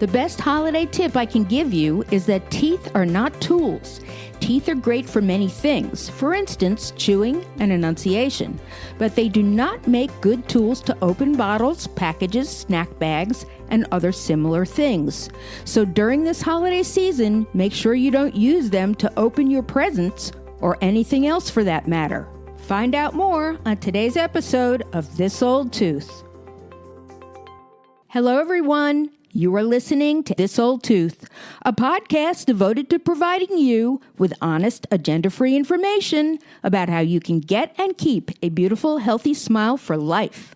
The best holiday tip I can give you is that teeth are not tools. Teeth are great for many things, for instance, chewing and enunciation, but they do not make good tools to open bottles, packages, snack bags, and other similar things. So during this holiday season, make sure you don't use them to open your presents or anything else for that matter. Find out more on today's episode of This Old Tooth. Hello, everyone. You are listening to This Old Tooth, a podcast devoted to providing you with honest, agenda-free information about how you can get and keep a beautiful, healthy smile for life.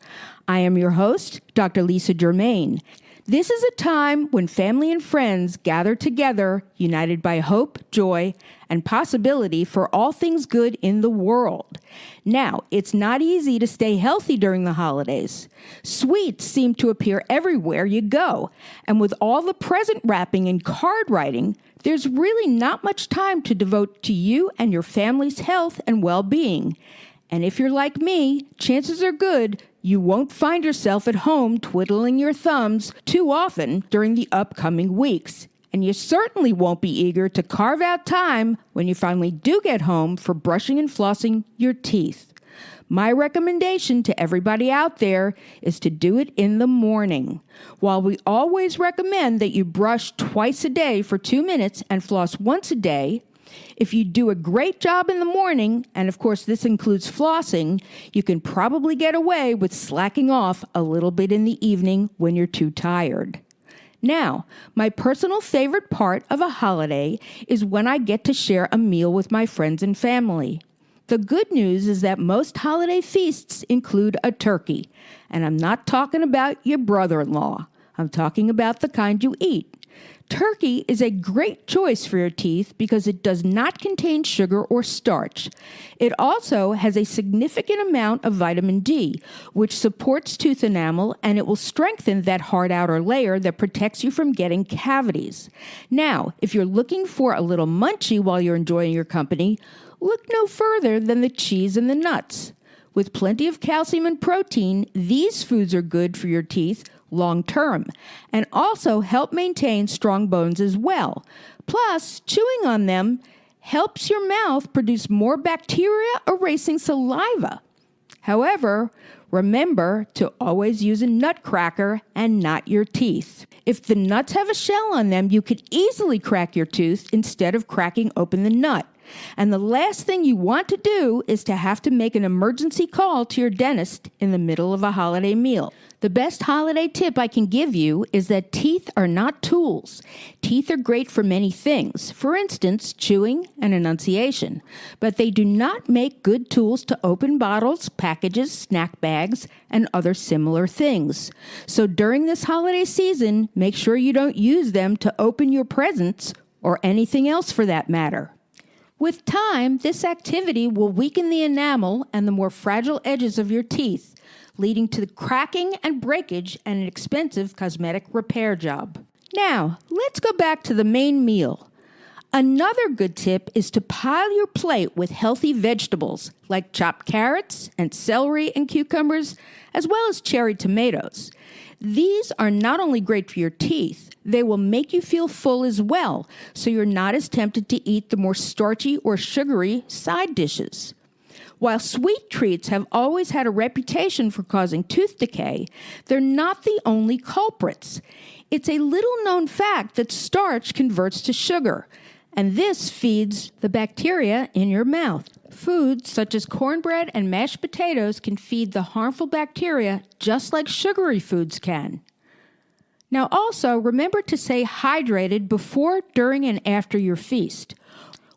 I am your host, Dr. Lisa Germain. This is a time when family and friends gather together, united by hope, joy, and possibility for all things good in the world. Now, it's not easy to stay healthy during the holidays. Sweets seem to appear everywhere you go, and with all the present wrapping and card writing, there's really not much time to devote to you and your family's health and well-being. And if you're like me, chances are good you won't find yourself at home twiddling your thumbs too often during the upcoming weeks. And you certainly won't be eager to carve out time when you finally do get home for brushing and flossing your teeth. My recommendation to everybody out there is to do it in the morning. While we always recommend that you brush twice a day for 2 minutes and floss once a day, if you do a great job in the morning, and of course this includes flossing, you can probably get away with slacking off a little bit in the evening when you're too tired. Now, my personal favorite part of a holiday is when I get to share a meal with my friends and family. The good news is that most holiday feasts include a turkey, and I'm not talking about your brother-in-law. I'm talking about the kind you eat. Turkey is a great choice for your teeth because it does not contain sugar or starch. It also has a significant amount of vitamin D, which supports tooth enamel, and it will strengthen that hard outer layer that protects you from getting cavities. Now, if you're looking for a little munchie while you're enjoying your company, look no further than the cheese and the nuts. With plenty of calcium and protein, these foods are good for your teeth long term and also help maintain strong bones as well. Plus, chewing on them helps your mouth produce more bacteria-erasing saliva. However, remember to always use a nutcracker and not your teeth. If the nuts have a shell on them, you could easily crack your tooth instead of cracking open the nut. And the last thing you want to do is to have to make an emergency call to your dentist in the middle of a holiday meal. The best holiday tip I can give you is that teeth are not tools. Teeth are great for many things, for instance, chewing and enunciation, but they do not make good tools to open bottles, packages, snack bags, and other similar things. So during this holiday season, make sure you don't use them to open your presents or anything else for that matter. With time, this activity will weaken the enamel and the more fragile edges of your teeth, leading to the cracking and breakage and an expensive cosmetic repair job. Now, let's go back to the main meal. Another good tip is to pile your plate with healthy vegetables like chopped carrots and celery and cucumbers, as well as cherry tomatoes. These are not only great for your teeth, they will make you feel full as well, so you're not as tempted to eat the more starchy or sugary side dishes. While sweet treats have always had a reputation for causing tooth decay, they're not the only culprits. It's a little-known fact that starch converts to sugar, and this feeds the bacteria in your mouth. Foods such as cornbread and mashed potatoes can feed the harmful bacteria just like sugary foods can. Now also, remember to stay hydrated before, during, and after your feast.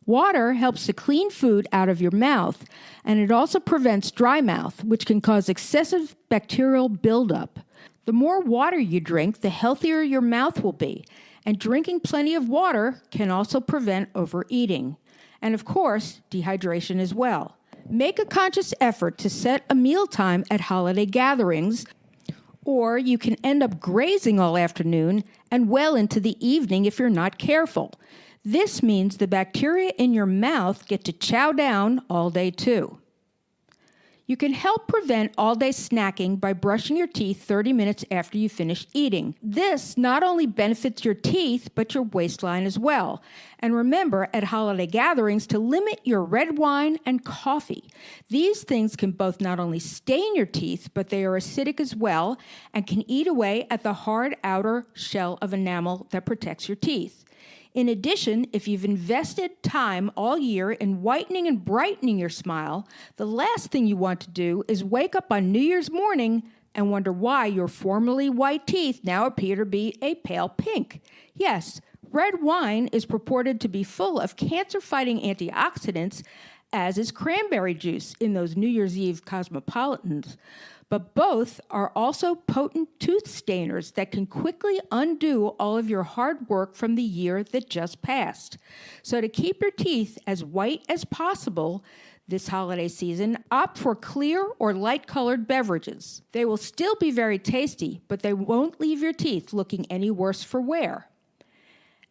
Water helps to clean food out of your mouth, and it also prevents dry mouth, which can cause excessive bacterial buildup. The more water you drink, the healthier your mouth will be, and drinking plenty of water can also prevent overeating. And of course, dehydration as well. Make a conscious effort to set a mealtime at holiday gatherings, or you can end up grazing all afternoon and well into the evening if you're not careful. This means the bacteria in your mouth get to chow down all day too. You can help prevent all-day snacking by brushing your teeth 30 minutes after you finish eating. This not only benefits your teeth, but your waistline as well. And remember, at holiday gatherings, to limit your red wine and coffee. These things can both not only stain your teeth, but they are acidic as well and can eat away at the hard outer shell of enamel that protects your teeth. In addition, if you've invested time all year in whitening and brightening your smile, the last thing you want to do is wake up on New Year's morning and wonder why your formerly white teeth now appear to be a pale pink. Yes, red wine is purported to be full of cancer-fighting antioxidants, as is cranberry juice in those New Year's Eve cosmopolitans. But both are also potent tooth stainers that can quickly undo all of your hard work from the year that just passed. So to keep your teeth as white as possible this holiday season, opt for clear or light-colored beverages. They will still be very tasty, but they won't leave your teeth looking any worse for wear.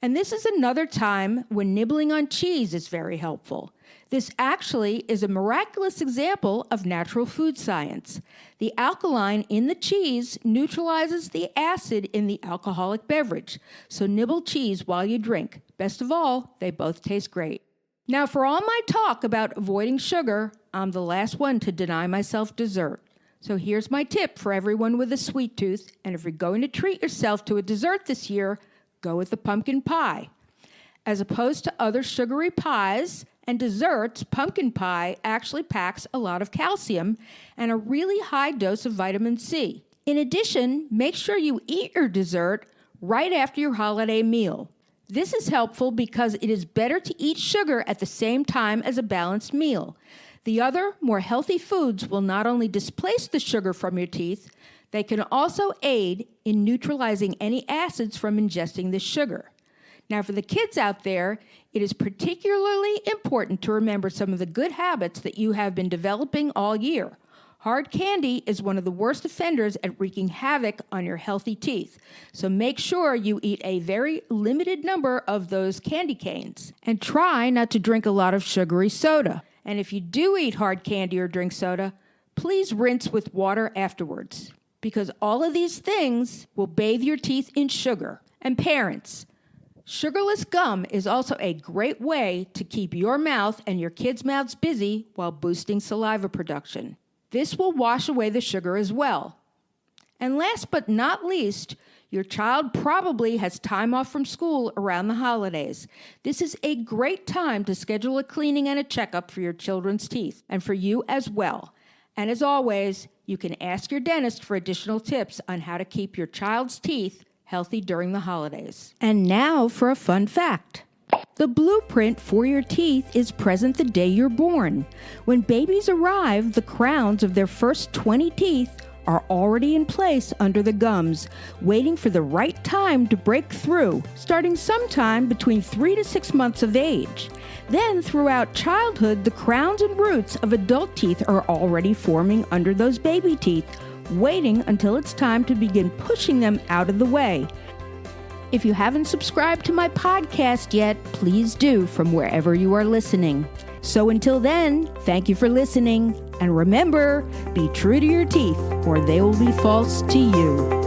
And this is another time when nibbling on cheese is very helpful. This actually is a miraculous example of natural food science. The alkaline in the cheese neutralizes the acid in the alcoholic beverage. So nibble cheese while you drink. Best of all, they both taste great. Now, for all my talk about avoiding sugar, I'm the last one to deny myself dessert. So here's my tip for everyone with a sweet tooth. And if you're going to treat yourself to a dessert this year, go with the pumpkin pie. As opposed to other sugary pies and desserts, pumpkin pie actually packs a lot of calcium and a really high dose of vitamin C. In addition, make sure you eat your dessert right after your holiday meal. This is helpful because it is better to eat sugar at the same time as a balanced meal. The other, more healthy foods will not only displace the sugar from your teeth, they can also aid in neutralizing any acids from ingesting this sugar. Now, for the kids out there, it is particularly important to remember some of the good habits that you have been developing all year. Hard candy is one of the worst offenders at wreaking havoc on your healthy teeth. So make sure you eat a very limited number of those candy canes. And try not to drink a lot of sugary soda. And if you do eat hard candy or drink soda, please rinse with water afterwards, because all of these things will bathe your teeth in sugar. And parents, sugarless gum is also a great way to keep your mouth and your kids' mouths busy while boosting saliva production. This will wash away the sugar as well. And last but not least, your child probably has time off from school around the holidays. This is a great time to schedule a cleaning and a checkup for your children's teeth, and for you as well. And as always, you can ask your dentist for additional tips on how to keep your child's teeth healthy during the holidays. And now for a fun fact. The blueprint for your teeth is present the day you're born. When babies arrive, the crowns of their first 20 teeth are already in place under the gums, waiting for the right time to break through, starting sometime between 3 to 6 months of age. Then, throughout childhood, the crowns and roots of adult teeth are already forming under those baby teeth, waiting until it's time to begin pushing them out of the way. If you haven't subscribed to my podcast yet, please do from wherever you are listening. So until then, thank you for listening. And remember, be true to your teeth, or they will be false to you.